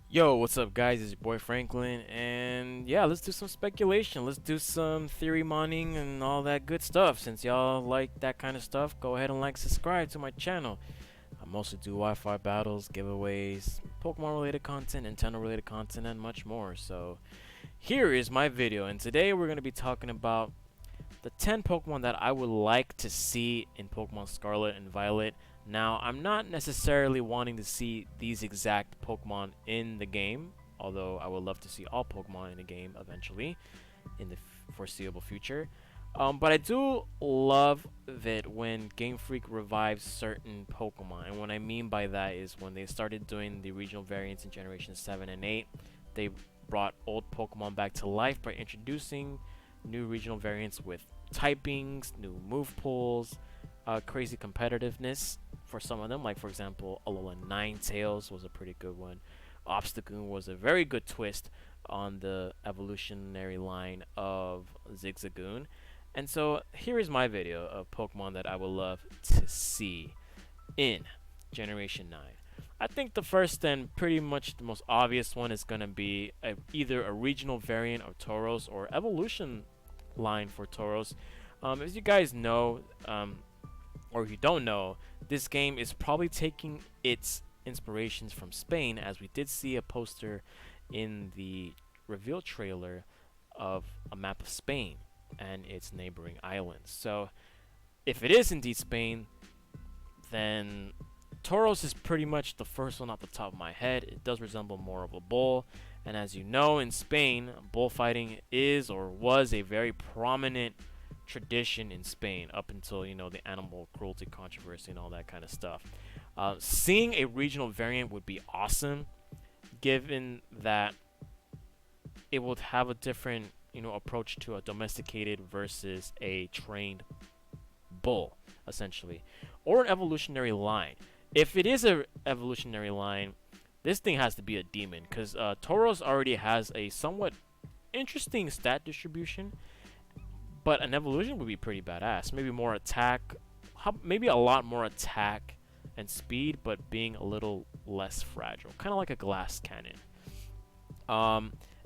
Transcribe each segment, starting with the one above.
Yo, what's up, guys? It's your boy Franklin, and yeah, let's do some speculation. Let's do some theory mining and all that good stuff. Since y'all like that kind of stuff, go ahead and subscribe to my channel. I mostly do Wi-Fi battles, giveaways, Pokemon-related content, Nintendo-related content, and much more. So, here is my video, and today we're gonna be talking about the 10 Pokemon that I would like to see in Pokemon Scarlet and Violet. Now, I'm not necessarily wanting to see these exact Pokemon in the game, although I would love to see all Pokemon in the game eventually, in the foreseeable future. But I do love it when Game Freak revives certain Pokemon, and what I mean by that is when they started doing the regional variants in Generation 7 and 8, they brought old Pokemon back to life by introducing new regional variants with typings, new move pools, crazy competitiveness for some of them. Like for example, Alola Ninetales was a pretty good one. Obstagoon was a very good twist on the evolutionary line of Zigzagoon. And so here is my video of Pokemon that I would love to see in Generation 9. I think the first and pretty much the most obvious one is going to be either a regional variant of Tauros or evolution line for Tauros. As you guys know, or if you don't know, this game is probably taking its inspirations from Spain, as we did see a poster in the reveal trailer of a map of Spain and its neighboring islands. So, if it is indeed Spain, then Tauros is pretty much the first one off the top of my head. It does resemble more of a bull, and as you know, in Spain, bullfighting is or was a very prominent tradition in Spain up until the animal cruelty controversy and all that kind of stuff. Seeing a regional variant would be awesome, given that it would have a different approach to a domesticated versus a trained bull, essentially, or an evolutionary line. If it is a evolutionary line, this thing has to be a demon, because Tauros already has a somewhat interesting stat distribution, but an evolution would be pretty badass. Maybe more attack, maybe a lot more attack and speed, but being a little less fragile, kind of like a glass cannon.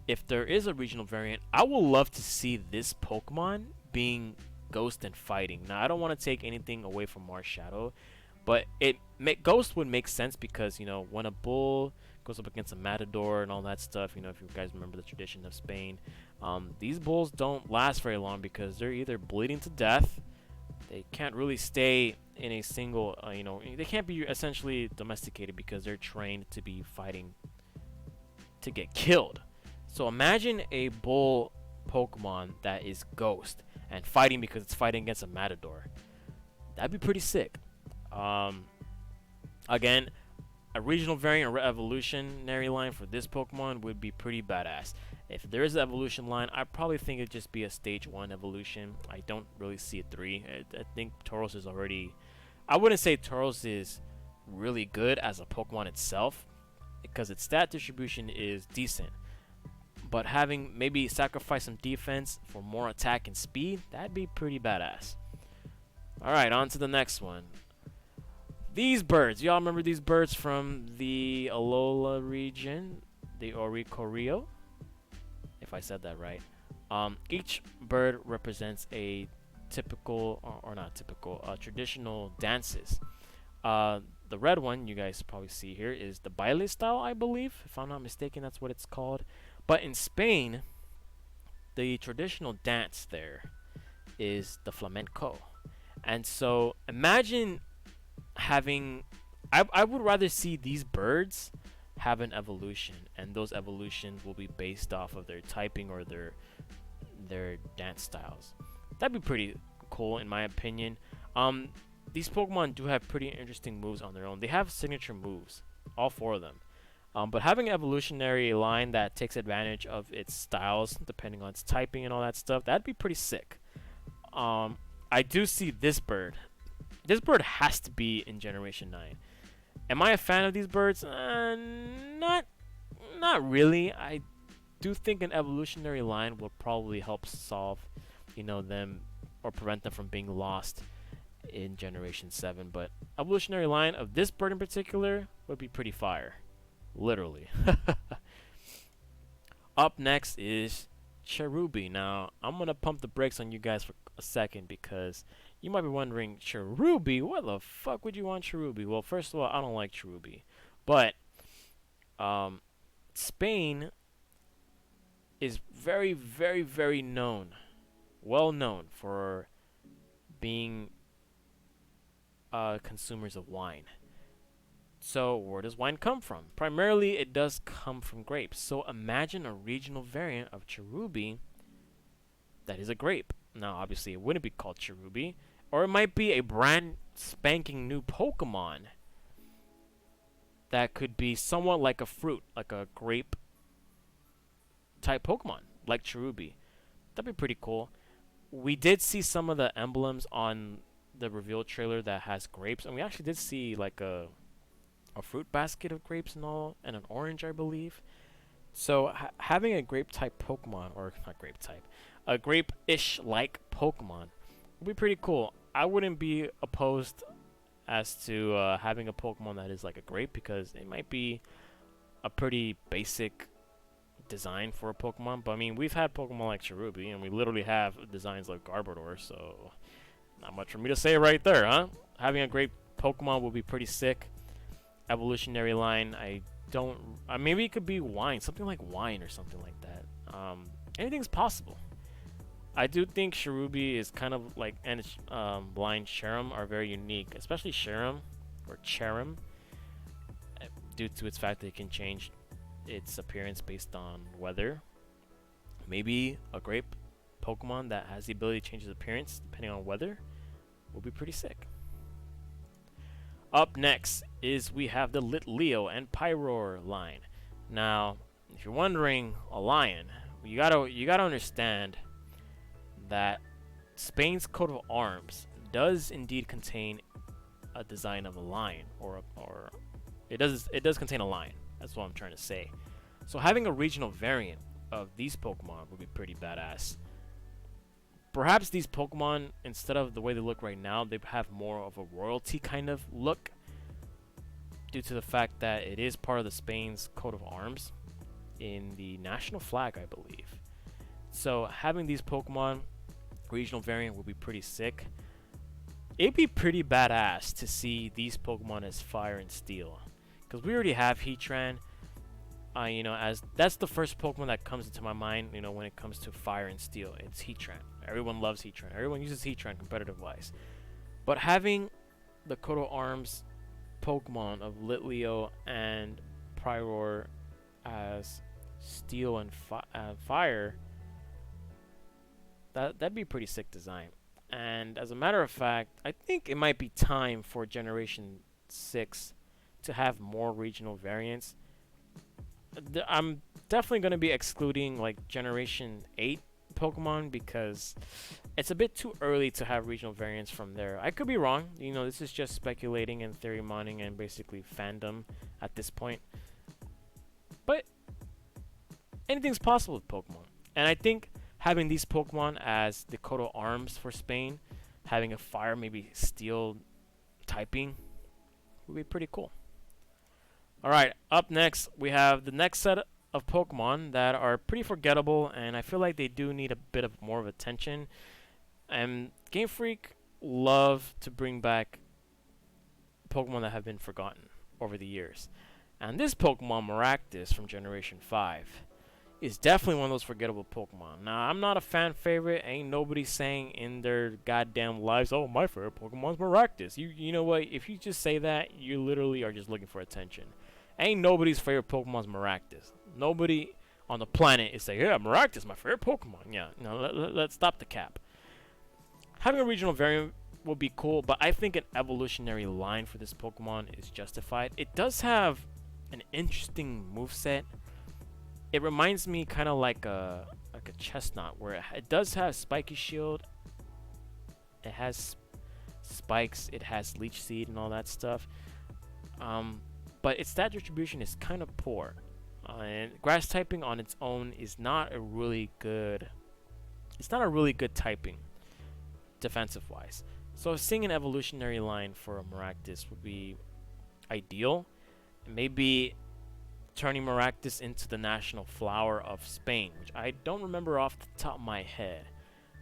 If there is a regional variant, I would love to see this Pokemon being Ghost and fighting. Now, I don't want to take anything away from Mars Shadow, but Ghost would make sense because when a bull goes up against a matador and all that stuff, if you guys remember the tradition of Spain, these bulls don't last very long because they're either bleeding to death, they can't really stay in a single, they can't be essentially domesticated because they're trained to be fighting to get killed. So imagine a bull Pokemon that is Ghost and fighting because it's fighting against a matador. That'd be pretty sick. Again, a regional variant or evolutionary line for this Pokemon would be pretty badass. If there is an evolution line, I probably think it'd just be a stage 1 evolution. I don't really see a 3. I think Tauros is already... I wouldn't say Tauros is really good as a Pokemon itself, because its stat distribution is decent. But having maybe sacrifice some defense for more attack and speed, that'd be pretty badass. Alright, on to the next one. These birds, y'all remember these birds from the Alola region, the Oricorio, if I said that right. Each bird represents a typical, or not typical, traditional dances. The red one you guys probably see here is the baile style, I believe. If I'm not mistaken, that's what it's called. But in Spain, the traditional dance there is the flamenco. And so imagine having... I would rather see these birds have an evolution, and those evolutions will be based off of their typing or their dance styles. That'd be pretty cool in my opinion. These Pokemon do have pretty interesting moves on their own. They have signature moves, all 4 of them. But having an evolutionary line that takes advantage of its styles, depending on its typing and all that stuff, that'd be pretty sick. I do see this bird. This bird has to be in Generation 9. Am I a fan of these birds? Not really. I do think an evolutionary line will probably help solve, them, or prevent them from being lost in Generation 7. But evolutionary line of this bird in particular would be pretty fire. Literally. Up next is Cherubi. Now, I'm going to pump the brakes on you guys for a second because you might be wondering, Cherubi? What the fuck would you want Cherubi? Well, first of all, I don't like Cherubi. But Spain is very, very, very well known for being consumers of wine. So where does wine come from? Primarily, it does come from grapes. So imagine a regional variant of Cherubi that is a grape. Now, obviously, it wouldn't be called Cherubi, or it might be a brand spanking new Pokemon that could be somewhat like a fruit, like a grape type Pokemon, like Cherubi. That'd be pretty cool. We did see some of the emblems on the reveal trailer that has grapes, and we actually did see like a fruit basket of grapes and all, and an orange, I believe. So having a grape type Pokemon, or not grape type, a grape-ish like Pokemon would be pretty cool. I wouldn't be opposed as to having a Pokemon that is like a grape, because it might be a pretty basic design for a Pokemon. But I mean, we've had Pokemon like Cherubi, and we literally have designs like Garbodor, so not much for me to say right there, huh? Having a grape Pokemon would be pretty sick. Evolutionary line, maybe it could be wine, something like wine or something like that. Anything's possible. I do think Cherubi is kind of like, and blind Cherum are very unique, especially Cherum or Cherum, due to its fact that it can change its appearance based on weather. Maybe a grape Pokemon that has the ability to change its appearance depending on weather will be pretty sick. Up next is we have the Litleo and Pyroar line. Now, if you're wondering, a lion, you gotta understand that Spain's coat of arms does indeed contain a design of a lion, or it does contain a lion. That's what I'm trying to say. So having a regional variant of these Pokemon would be pretty badass. Perhaps these Pokemon, instead of the way they look right now, they have more of a royalty kind of look, due to the fact that it is part of the Spain's coat of arms in the national flag, I believe. So having these Pokemon regional variant would be pretty sick. It'd be pretty badass to see these Pokemon as Fire and Steel, because we already have Heatran. As that's the first Pokemon that comes into my mind, when it comes to Fire and Steel. It's Heatran. Everyone loves Heatran. Everyone uses Heatran competitive-wise. But having the coat of arms Pokemon of Litleo and Pyroar as Steel and Fire, that'd be a pretty sick design. And as a matter of fact, I think it might be time for Generation 6 to have more regional variants. I'm definitely going to be excluding like Generation 8 Pokemon, because it's a bit too early to have regional variants from there. I could be wrong. This is just speculating and theory mining and basically fandom at this point. But anything's possible with Pokemon. And I think having these Pokemon as the coat of arms for Spain, having a fire, maybe steel typing, would be pretty cool. Alright, up next, we have the next set of Pokemon that are pretty forgettable, and I feel like they do need a bit of more of attention. And Game Freak love to bring back Pokemon that have been forgotten over the years. And this Pokemon, Maractus, from Generation 5, is definitely one of those forgettable Pokemon. Now, I'm not a fan favorite. Ain't nobody saying in their goddamn lives, oh, my favorite Pokemon's Maractus. You know what? If you just say that, you literally are just looking for attention. Ain't nobody's favorite Pokemon's Maractus. Nobody on the planet is saying, yeah, Maractus, my favorite Pokemon. Yeah, let's stop the cap. Having a regional variant would be cool, but I think an evolutionary line for this Pokemon is justified. It does have an interesting moveset. It reminds me kind of like a Chestnut, where it does have Spiky Shield. It has spikes. It has Leech Seed and all that stuff. But its stat distribution is kind of poor. And Grass typing on its own is not a really good. It's not a really good typing, defensive-wise. So seeing an evolutionary line for a Maractus would be ideal. Maybe turning Maractus into the national flower of Spain, which I don't remember off the top of my head.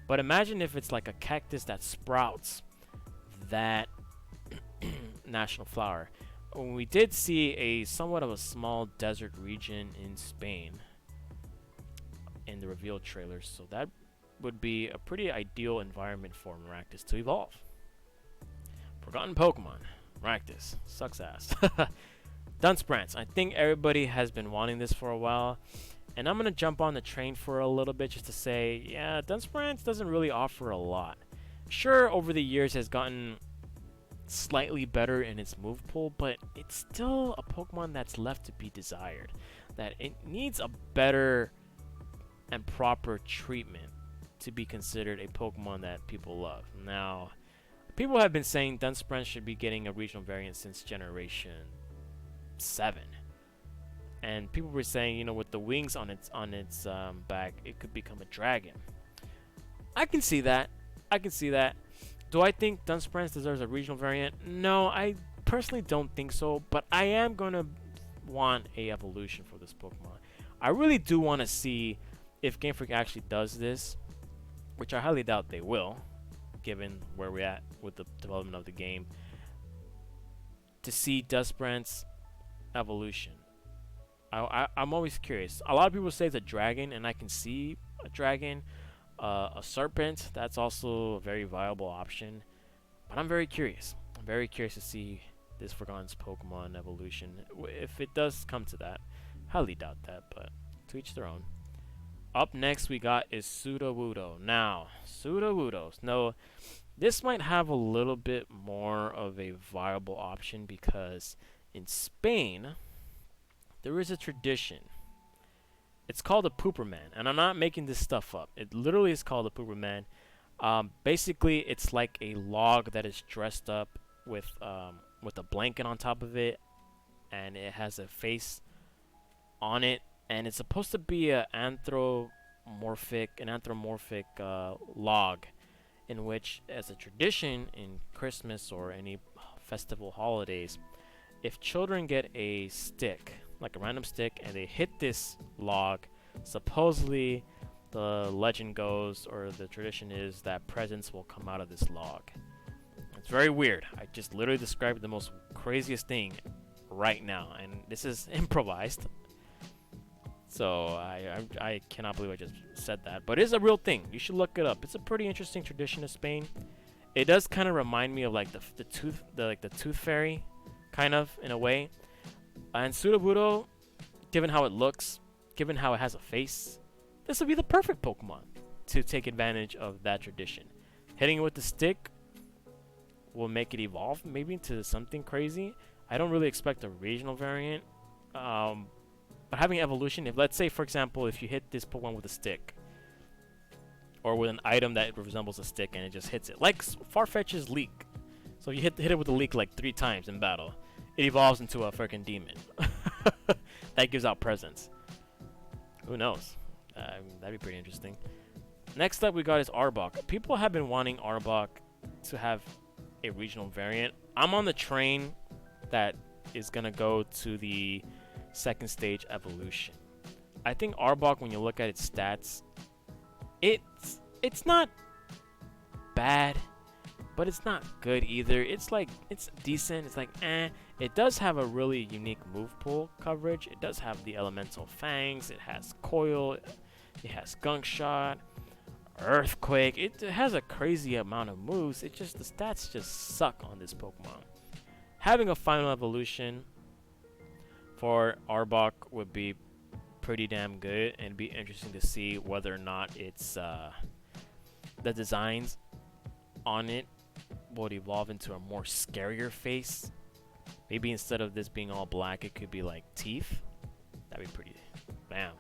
But imagine if it's like a cactus that sprouts that national flower. We did see a somewhat of a small desert region in Spain in the reveal trailer, so that would be a pretty ideal environment for Maractus to evolve. Forgotten Pokemon. Maractus. Sucks ass. Dunsparce. I think everybody has been wanting this for a while, and I'm going to jump on the train for a little bit just to say, yeah, Dunsparce doesn't really offer a lot. Sure, over the years has gotten slightly better in its move pool, but it's still a Pokemon that's left to be desired. That it needs a better and proper treatment to be considered a Pokemon that people love. Now, people have been saying Dunsparce should be getting a regional variant since Generation 7. And people were saying, you know, with the wings on its back, it could become a dragon. I can see that. I can see that. Do I think Dunsparce deserves a regional variant? No, I personally don't think so, but I am going to want a evolution for this Pokemon. I really do want to see if Game Freak actually does this, which I highly doubt they will, given where we're at with the development of the game, to see Dunsparce evolution. I'm always curious. A lot of people say it's a dragon, and I can see a dragon. A serpent, that's also a very viable option. But I'm very curious. I'm very curious to see this Forgotten's Pokemon evolution. If it does come to that. Highly doubt that, but to each their own. Up next we got is Sudowoodo. Now, Sudowoodos. No, this might have a little bit more of a viable option because in Spain, there is a tradition. It's called a pooper man, and I'm not making this stuff up. It literally is called a pooper man. Basically, it's like a log that is dressed up with a blanket on top of it, and it has a face on it, and it's supposed to be an anthropomorphic log, in which, as a tradition in Christmas or any festival holidays, if children get a stick, like a random stick, and they hit this log, supposedly the legend goes, or the tradition is, that presents will come out of this log. It's very weird. I just literally described the most craziest thing right now, and this is improvised. So I cannot believe I just said that, but it is a real thing. You should look it up. It's a pretty interesting tradition of Spain. It does kind of remind me of like the tooth fairy, kind of, in a way. And Sudowoodo, given how it looks, given how it has a face, this would be the perfect Pokemon to take advantage of that tradition. Hitting it with the stick will make it evolve maybe into something crazy. I don't really expect a regional variant. But having evolution, if, let's say, for example, if you hit this Pokemon with a stick, or with an item that resembles a stick and it just hits it, like Farfetch's Leak. So you hit it with a Leak like 3 times in battle, it evolves into a freaking demon that gives out presents. Who knows? That'd be pretty interesting. Next up, we got is Arbok. People have been wanting Arbok to have a regional variant. I'm on the train that is gonna go to the second stage evolution. I think Arbok, when you look at its stats, it's not bad, but it's not good either. It's like, it's decent. It's like, eh. It does have a really unique move pool coverage. It does have the elemental fangs. It has coil. It has gunk shot, earthquake. It has a crazy amount of moves. It just, the stats just suck on this Pokemon. Having a final evolution for Arbok would be pretty damn good, and it'd be interesting to see whether or not it's the designs on it would evolve into a more scarier face. Maybe instead of this being all black, it could be like teeth. That'd be pretty. Bam.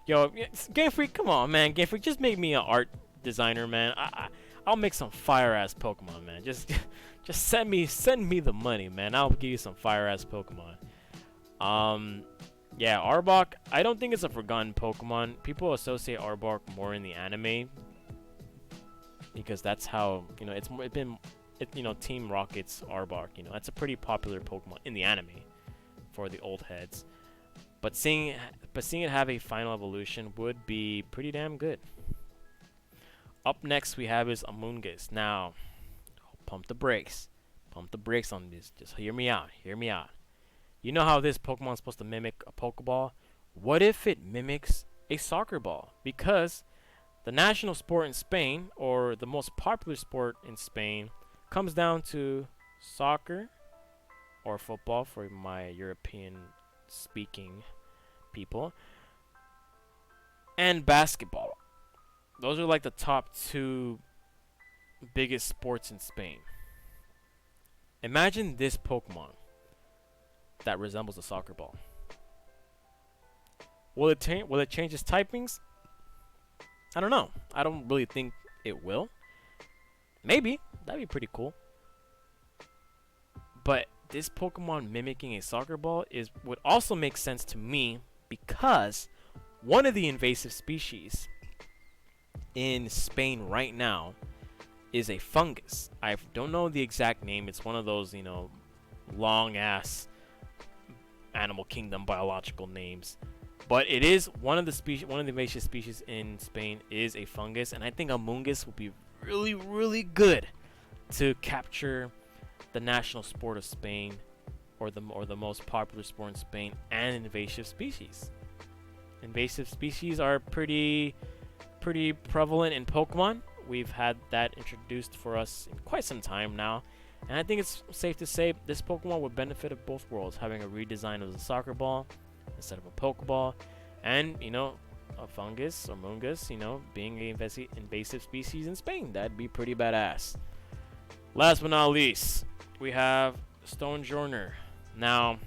Yo, Game Freak, come on, man. Game Freak, just make me an art designer, man. I'll make some fire ass Pokemon, man. Just send me the money, man. I'll give you some fire ass Pokemon. Yeah, Arbok. I don't think it's a forgotten Pokemon. People associate Arbok more in the anime because that's how, you know, Team Rocket's Arbok, you know, that's a pretty popular Pokemon in the anime for the old heads. But seeing it have a final evolution would be pretty damn good. Up next we have is Amoonguss. Now, pump the brakes. Pump the brakes on this. Just hear me out. Hear me out. You know how this Pokemon is supposed to mimic a Pokeball? What if it mimics a soccer ball? Because the national sport in Spain, or the most popular sport in Spain, comes down to soccer or football for my European speaking people, and basketball. Those are like the top two biggest sports in Spain. Imagine this Pokemon that resembles a soccer ball. Will it change its typings? I don't know. I don't really think it will. Maybe. That'd be pretty cool. But this Pokemon mimicking a soccer ball would also make sense to me, because one of the invasive species in Spain right now is a fungus. I don't know the exact name. It's one of those, long ass animal kingdom biological names. But it is one of the invasive species in Spain is a fungus, and I think Amoonguss will be really, really good to capture the national sport of Spain, or the most popular sport in Spain, and invasive species. Invasive species are pretty prevalent in Pokemon. We've had that introduced for us in quite some time now, and I think it's safe to say this Pokemon would benefit of both worlds, having a redesign of the soccer ball instead of a Pokeball, and a fungus or Amoonguss, being an invasive species in Spain. That'd be pretty badass. Last but not least, we have Stonjourner. Now,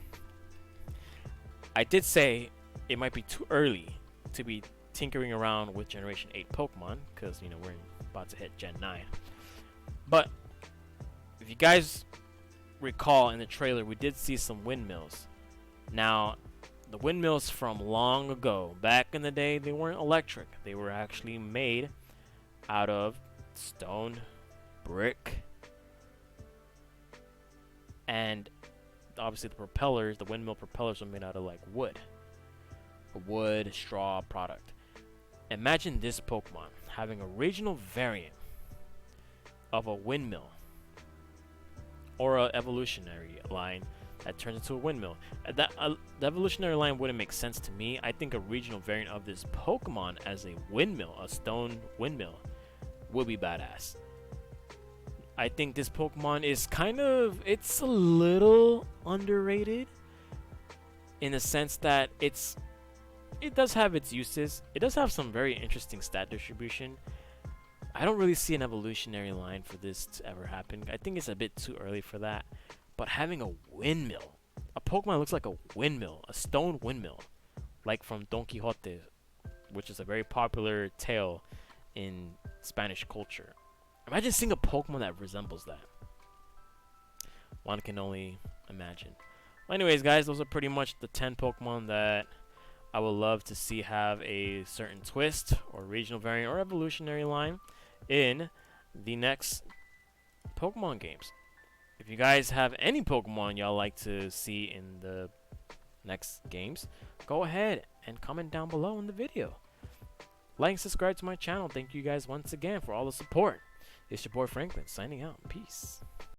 I did say it might be too early to be tinkering around with Generation 8 Pokemon, because we're about to hit Gen 9. But if you guys recall, in the trailer we did see some windmills. Now, the windmills from long ago, back in the day, they weren't electric. They were actually made out of stone, brick, and obviously the windmill propellers are made out of like wood. A wood straw product. Imagine this Pokemon having a regional variant of a windmill, or an evolutionary line that turns into a windmill. The evolutionary line wouldn't make sense to me. I think a regional variant of this Pokemon as a windmill, a stone windmill, would be badass. I think this Pokemon is it's a little underrated, in the sense that it does have its uses. It does have some very interesting stat distribution. I don't really see an evolutionary line for this to ever happen. I think it's a bit too early for that. But having a windmill, a Pokemon that looks like a windmill, a stone windmill, like from Don Quixote, which is a very popular tale in Spanish culture. Imagine seeing a Pokemon that resembles that. One can only imagine. Well, anyways, guys, those are pretty much the 10 Pokemon that I would love to see have a certain twist, or regional variant, or evolutionary line in the next Pokemon games. If you guys have any Pokemon y'all like to see in the next games, go ahead and comment down below in the video. Like and subscribe to my channel. Thank you guys once again for all the support. It's your boy Franklin signing out. Peace.